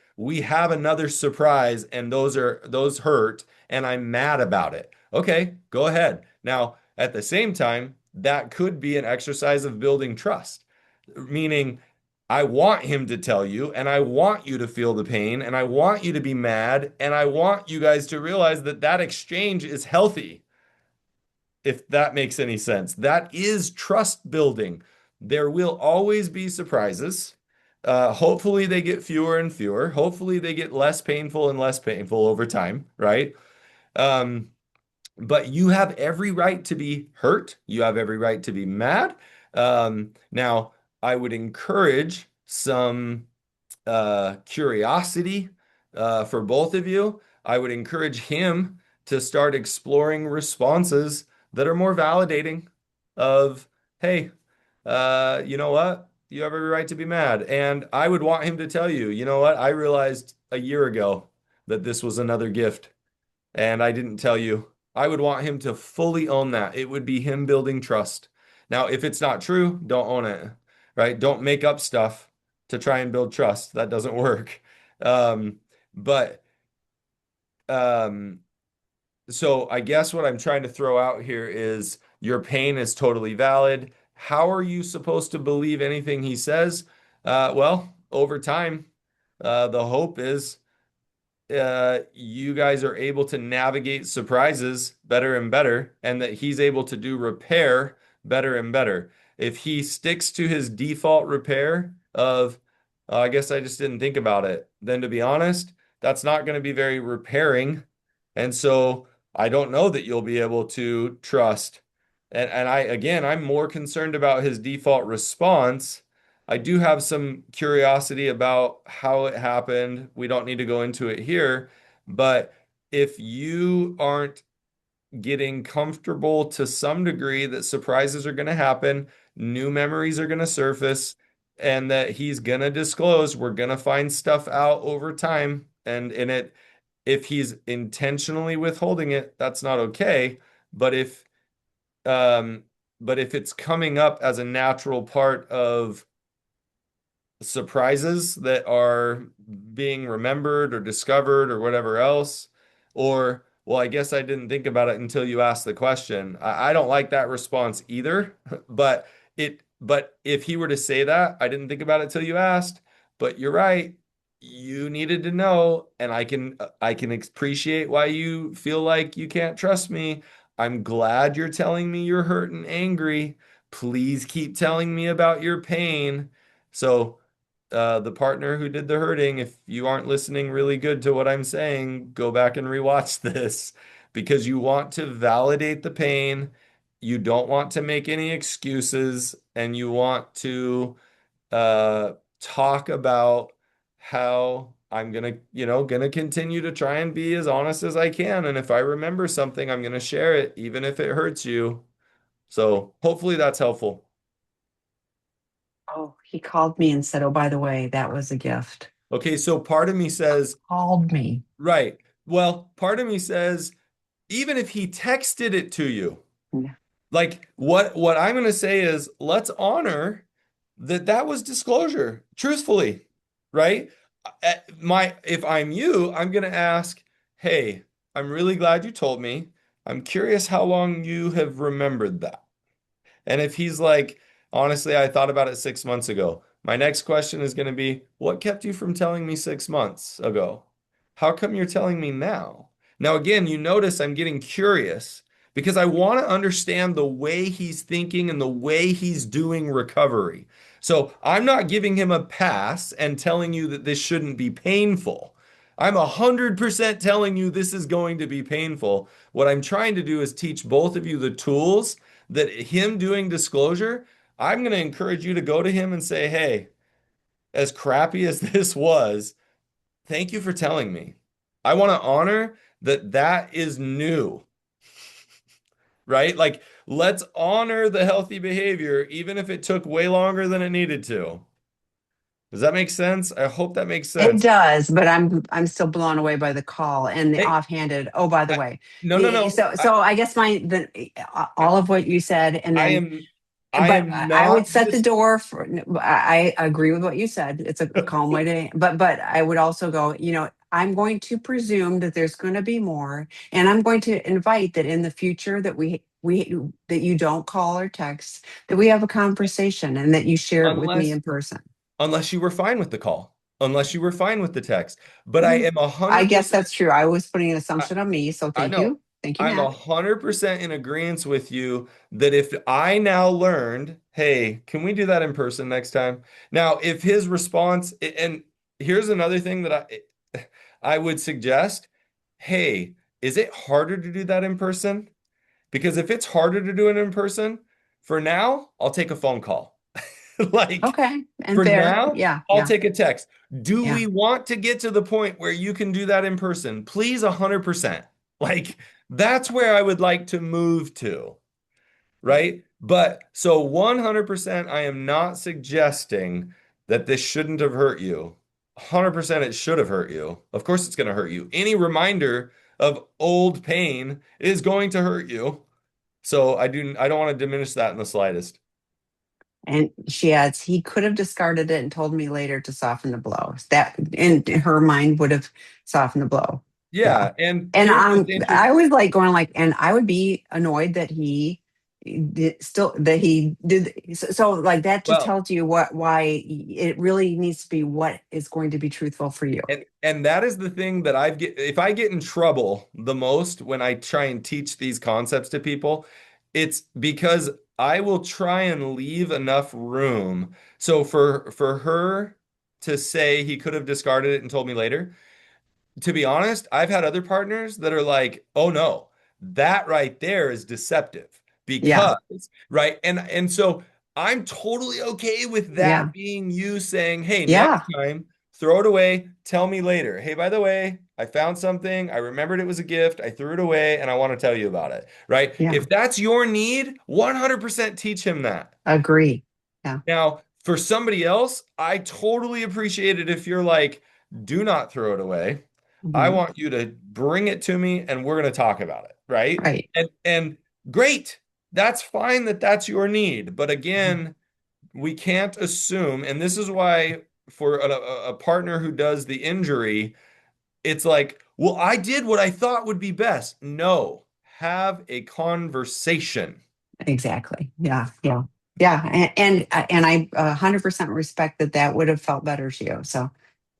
surprise, and those hurt, and I'm mad about it. Okay, go ahead. Now, at the same time, that could be an exercise of building trust, meaning I want him to tell you, and I want you to feel the pain, and I want you to be mad, and I want you guys to realize that that exchange is healthy, if that makes any sense. That is trust building. There will always be surprises. Hopefully, they get fewer and fewer. Hopefully, they get less painful and less painful over time, right? Um, But you have every right to be hurt. You have every right to be mad. Now, I would encourage some curiosity for both of you. I would encourage him to start exploring responses that are more validating of, hey, you know what? You have every right to be mad. And I would want him to tell you, you know what? I realized a year ago that this was another gift and I didn't tell you. I would want him to fully own that. It would be him building trust. Now, if it's not true, don't own it, right? Don't make up stuff to try and build trust. That doesn't work. Um, but um, so I guess what I'm trying to throw out here is your pain is totally valid. How are you supposed to believe anything he says? Well, over time, the hope is you guys are able to navigate surprises better and better, and that he's able to do repair better and better. If he sticks to his default repair of, I guess I just didn't think about it, then to be honest, that's not going to be very repairing. And so I don't know that you'll be able to trust. And again, I'm more concerned about his default response. I do have some curiosity about how it happened. We don't need to go into it here, but if you aren't getting comfortable to some degree that surprises are going to happen, new memories are going to surface, and that he's going to disclose, we're going to find stuff out over time. And in it, if he's intentionally withholding it, that's not okay. But um, if it's coming up as a natural part of surprises that are being remembered or discovered or whatever else. Or, well, I guess I didn't think about it until you asked the question. I don't like that response either, but if he were to say that, I didn't think about it till you asked, but you're right. You needed to know, and I can appreciate why you feel like you can't trust me. I'm glad you're telling me you're hurt and angry. Please keep telling me about your pain. So the partner who did the hurting, if you aren't listening really good to what I'm saying, go back and rewatch this because you want to validate the pain. You don't want to make any excuses, and you want to uh, talk about how I'm gonna continue to try and be as honest as I can. And if I remember something, I'm gonna share it, even if it hurts you. So hopefully that's helpful. Oh, he called me and said, "Oh, by the way, that was a gift." Okay, so part of me says, Called me. right. Well, part of me says, even if he texted it to you, Yeah. like what I'm going to say is let's honor that that was disclosure, truthfully, right? My if I'm you, I'm going to ask, "Hey, I'm really glad you told me. I'm curious how long you have remembered that." And if he's like, honestly, I thought about it 6 months ago. My next question is going to be, what kept you from telling me 6 months ago? How come you're telling me now? Now, again, you notice I'm getting curious because I want to understand the way he's thinking and the way he's doing recovery. So I'm not giving him a pass and telling you that this shouldn't be painful. I'm 100% telling you this is going to be painful. What I'm trying to do is teach both of you the tools that him doing disclosure, I'm going to encourage you to go to him and say, "Hey, as crappy as this was, thank you for telling me. I want to honor that that is new," right? Like, let's honor the healthy behavior, even if it took way longer than it needed to. Does that make sense? I hope that makes It sense. does, but I'm still blown away by the call and the Hey, offhanded. Oh, by the I, way, no, no, no. so I guess all of what you said, and I then am, I but am I would not set the just door for. I agree with what you said. It's a calm way to, but I would also go. I'm going to presume that there's going to be more, and I'm going to invite that in the future that we that you don't call or text, that we have a conversation, and that you share it with me unless in person. unless you were fine with the call, unless you were fine with the text. But I Mhm. am a I hundred guess percent. that's true. I was putting an I, assumption on me, so I thank know. you. Thank you, I'm a Matt. 100% in agreement with you that if I now learned, hey, can we do that in person next time? Now, if his response, and here's another thing that I would suggest, hey, is it harder to do that in person? Because if it's harder to do it in person, for now, I'll take a phone call. Like, Okay. And for fair. now, Yeah. I'll Yeah. take a text. Do Yeah. we want to get to the point where you can do that in person? Please, 100%. Like, that's where I would like to move to, right? But so 100%, I am not suggesting that this shouldn't have hurt you. 100% it should have hurt you. Of course, it's going to hurt you. Any reminder of old pain is going to hurt you. So I don't want to diminish that in the slightest. And she adds, he could have discarded it and told me later to soften the blow. That in her mind would have softened the blow. Yeah. Yeah, and And here's what's I interesting. was like going like, and I would be annoyed that he did still that he did so like that just Well, tells you why it really needs to be what is going to be truthful for you. and that is the thing that I've get if I get in trouble the most when I try and teach these concepts to people, it's because I will try and leave enough room. So for her to say he could have discarded it and told me later, to be honest, I've had other partners that are like, "Oh no, that right there is deceptive." Yeah. Because, right? And so I'm totally okay with that Yeah. being you saying, "Hey, next Yeah. time, throw it away, tell me later. Hey, by the way, I found something, I remembered it was a gift, I threw it away, and I want to tell you about it." Right? Yeah. If that's your need, 100% teach him that. Agree. Yeah. Now, for somebody else, I totally appreciate it if you're like, do not throw it away. I Mhm. want you to bring it to me and we're going to talk about it, right? Right. And great. That's fine that that's your need. But Mhm. again, we can't assume, and this is why for a partner who does the injury, it's like, well, I did what I thought would be best. No, have a conversation. Exactly. Yeah. Yeah. Yeah. And I 100% respect that that would have felt better to you. So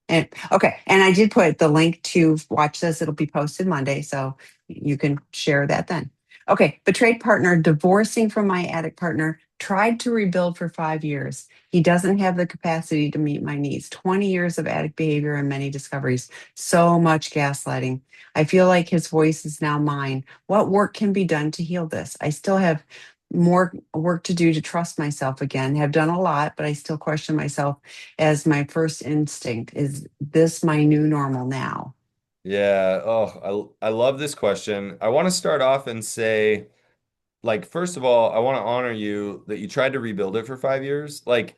and okay, and I did put the link to watch this. It'll be posted Monday, so you can share that then. Okay, betrayed partner divorcing from my addict partner tried to rebuild for 5 years. He doesn't have the capacity to meet my needs. 20 years of addict behavior and many discoveries. So much gaslighting. I feel like his voice is now mine. What work can be done to heal this? I still have more work to do to trust myself again. Have done a lot, but I still question myself as my first instinct. Is this my new normal now? Yeah. Oh, I love this question. I want to start off and say, like, first of all, I want to honor you that you tried to rebuild it for 5 years. Like,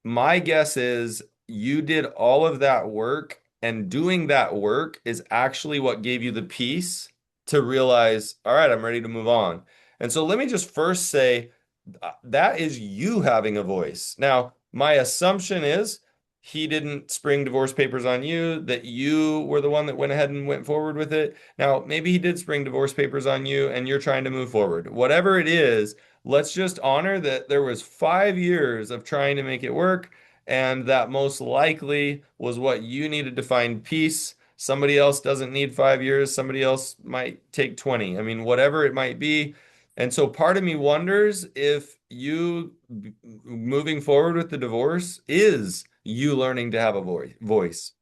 my guess is you did all of that work, and doing that work is actually what gave you the peace to realize, all right, I'm ready to move on. And so let me just first say that is you having a voice. Now, my assumption is he didn't spring divorce papers on you, that you were the one that went ahead and went forward with it. Now, maybe he did spring divorce papers on you and you're trying to move forward. Whatever it is, let's just honor that there was 5 years of trying to make it work, and that most likely was what you needed to find peace. Somebody else doesn't need 5 years. Somebody else might take 20. I mean, whatever it might be. And so part of me wonders if you moving forward with the divorce is you learning to have a voice.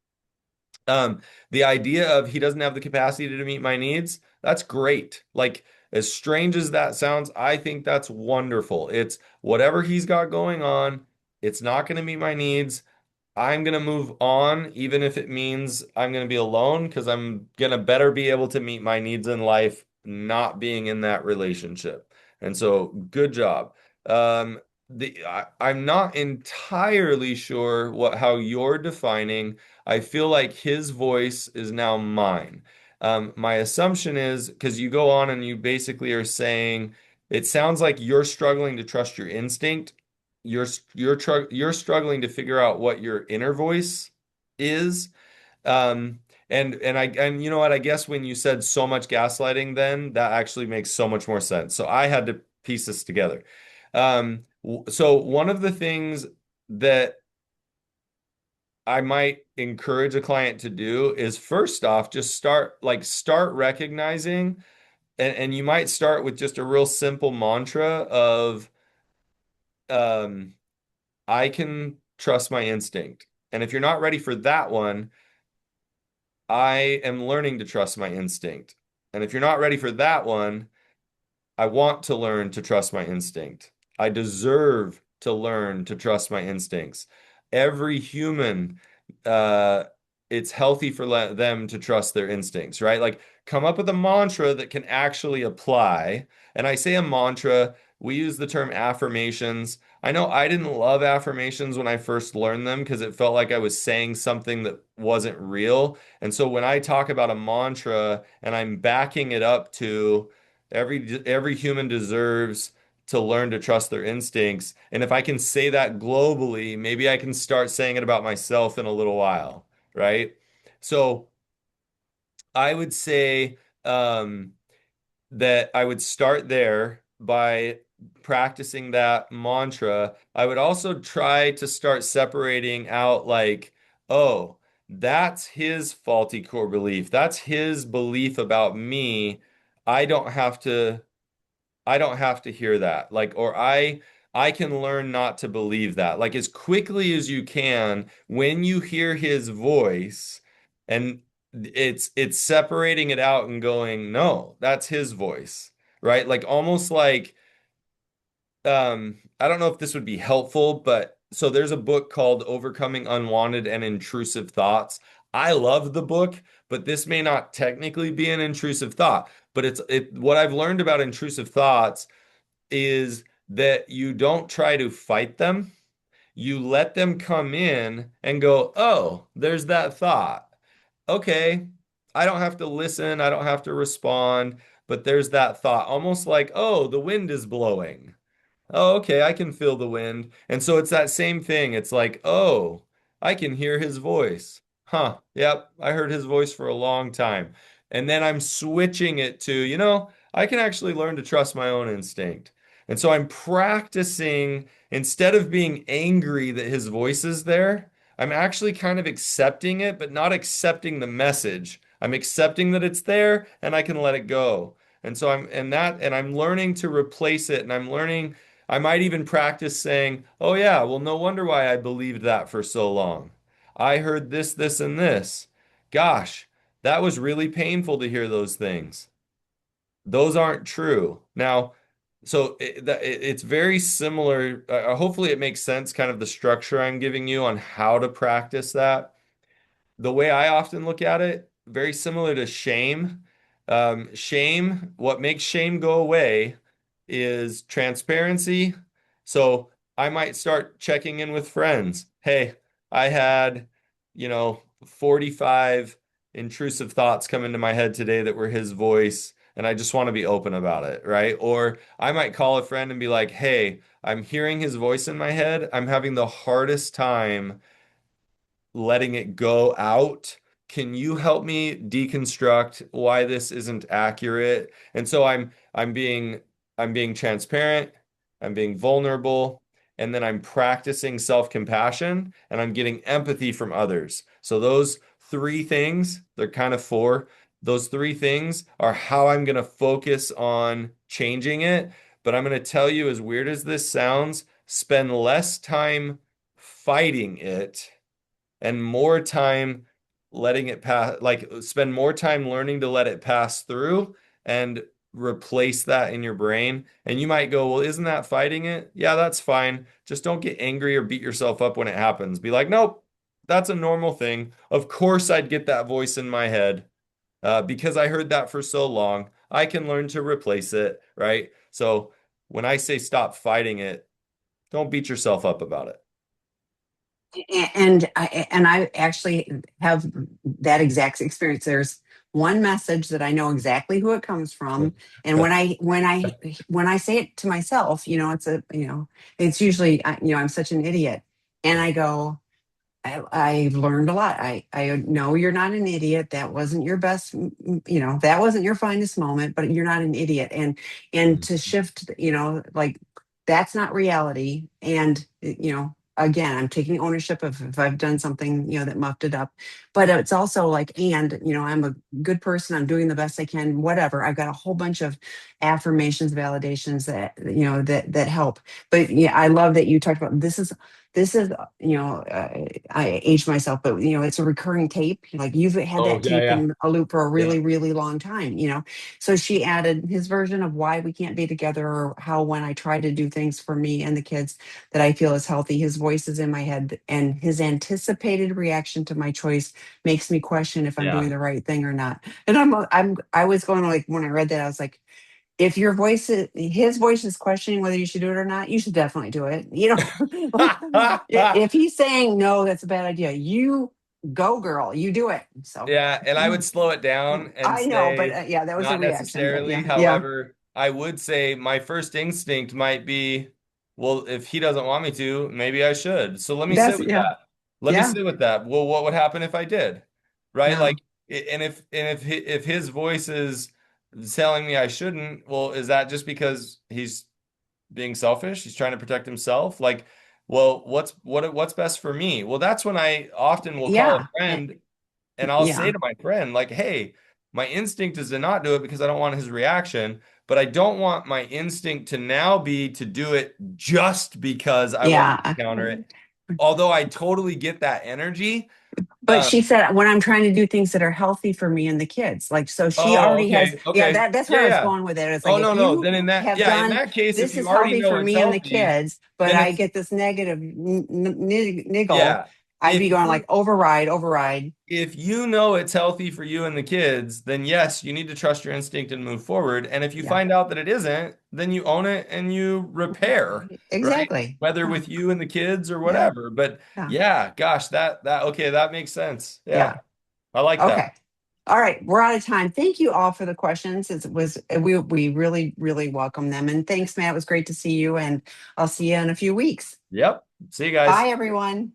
Um, the idea of he doesn't have the capacity to meet my needs, that's great. Like, as strange as that sounds, I think that's wonderful. It's whatever he's got going on, it's not going to meet my needs. I'm going to move on, even if it means I'm going to be alone, because I'm going to better be able to meet my needs in life, not being in that relationship. And so, good job. Um, I'm not entirely sure how you're defining. I feel like his voice is now mine. My assumption is because you go on and you basically are saying it sounds like you're struggling to trust your instinct. You're struggling to figure out what your inner voice is. Um, and you know what? I guess when you said so much gaslighting, then that actually makes so much more sense. So I had to piece this together. So one of the things that I might encourage a client to do is first off, just start recognizing, and you might start with just a real simple mantra of um, I can trust my instinct. And if you're not ready for that one, I am learning to trust my instinct. And if you're not ready for that one, I want to learn to trust my instinct. I deserve to learn to trust my instincts. Every human, uh, it's healthy for them to trust their instincts, right? Like, come up with a mantra that can actually apply. And I say a mantra, we use the term affirmations. I know I didn't love affirmations when I first learned them because it felt like I was saying something that wasn't real. And so when I talk about a mantra and I'm backing it up to, every human deserves to learn to trust their instincts. And if I can say that globally, maybe I can start saying it about myself in a little while, right? So I would say that I would start there by practicing that mantra. I would also try to start separating out, like, oh, that's his faulty core belief. That's his belief about me. I don't have to I don't have to hear that. Like, or I can learn not to believe that. Like, as quickly as you can, when you hear his voice, and it's separating it out and going, no, that's his voice, right? Like, almost like, I don't know if this would be helpful, but so there's a book called Overcoming Unwanted and Intrusive Thoughts. I love the book, but this may not technically be an intrusive thought. But what I've learned about intrusive thoughts is that you don't try to fight them. You let them come in and go, oh, there's that thought. Okay, I don't have to listen, I don't have to respond, but there's that thought, almost like, oh, the wind is blowing. Oh, okay, I can feel the wind. And so it's that same thing. It's like, oh, I can hear his voice. Huh. Yep, I heard his voice for a long time. And then I'm switching it to, I can actually learn to trust my own instinct. And so I'm practicing, instead of being angry that his voice is there, I'm actually kind of accepting it, but not accepting the message. I'm accepting that it's there and I can let it go. And so I'm learning to replace it, and I'm learning. I might even practice saying, oh, yeah, well, no wonder why I believed that for so long. I heard this, this, and this. Gosh, that was really painful to hear those things. Those aren't true. Now, so it's very similar. Hopefully, it makes sense, kind of the structure I'm giving you on how to practice that. The way I often look at it, very similar to shame. What makes shame go away is transparency. So I might start checking in with friends. Hey, I had, 45 intrusive thoughts come into my head today that were his voice, and I just want to be open about it, right? Or I might call a friend and be like, hey, I'm hearing his voice in my head. I'm having the hardest time letting it go out. Can you help me deconstruct why this isn't accurate? And so I'm being transparent, I'm being vulnerable, and then I'm practicing self-compassion and I'm getting empathy from others. So those three things, they're kind of four. Those three things are how I'm going to focus on changing it. But I'm going to tell you, as weird as this sounds, spend less time fighting it and more time letting it pass, like spend more time learning to let it pass through and replace that in your brain. And you might go, well, isn't that fighting it? Yeah, that's fine. Just don't get angry or beat yourself up when it happens. Be like, nope, that's a normal thing. Of course, I'd get that voice in my head because I heard that for so long. I can learn to replace it, right? So when I say stop fighting it, don't beat yourself up about it. And I actually have that exact experience. There's one message that I know exactly who it comes from, and when I say it to myself, it's usually I'm such an idiot, and I go, I've learned a lot. I know you're not an idiot. That wasn't your best, that wasn't your finest moment, but you're not an idiot. And to shift, like that's not reality. And again, I'm taking ownership of if I've done something, that muffed it up. But it's also like, and I'm a good person. I'm doing the best I can. Whatever. I've got a whole bunch of affirmations, validations that that help. But yeah, I love that you talked about this is this is, I aged myself, but it's a recurring tape. Like you've had Oh, that yeah, tape yeah. in a loop for a Yeah. really, really long time, So she added his version of why we can't be together, or how when I try to do things for me and the kids that I feel is healthy, his voice is in my head, and his anticipated reaction to my choice makes me question if I'm doing Yeah. the right thing or not. And I was going, like, when I read that, I was like, if his voice is questioning whether you should do it or not, you should definitely do it. Like, if he's saying no, that's a bad idea. You go, girl, you do it. So Yeah, and I would slow it down and I know, but say, yeah, that was a not reaction. But necessarily. yeah, yeah, However, I would say my first instinct might be, well, if he doesn't want me to, maybe I should. So let me sit that's with yeah, that. Let me yeah, sit with that. Well, what would happen if I did? Right? yeah, Like, if his voice is telling me I shouldn't, well, is that just because he's being selfish? He's trying to protect himself? Like, well, what's best for me? Well, that's when I often will call a yeah, friend and I'll say yeah, to my friend, like, hey, my instinct is to not do it because I don't want his reaction, but I don't want my instinct to now be to do it just because I want to yeah. counter it. Although I totally get that energy. But she said, when I'm trying to do things that are healthy for me and the kids, like, so she Oh, already has, okay, yeah, okay. that's where Yeah, I was yeah. going with it. It's like, Oh, if no, no. you Then have in done, that case, if this you is already healthy know for it's me and the healthy, kids, but then I it's, get this negative niggle, yeah. I'd If be going like, you override, override. if you know it's healthy for you and the kids, then yes, you need to trust your instinct and move forward. And if you Yeah, find out that it isn't, then you own it and you repair, right? exactly. Whether Yeah, with you and the kids or yeah, whatever. But yeah, yeah, gosh, that okay, that makes sense. yeah. Yeah, I like that. Okay. All right, we're out of time. Thank you all for the questions. We really, really welcome them. And thanks, Matt. It was great to see you. And I'll see you in a few weeks. Yep. See you guys. Bye, everyone.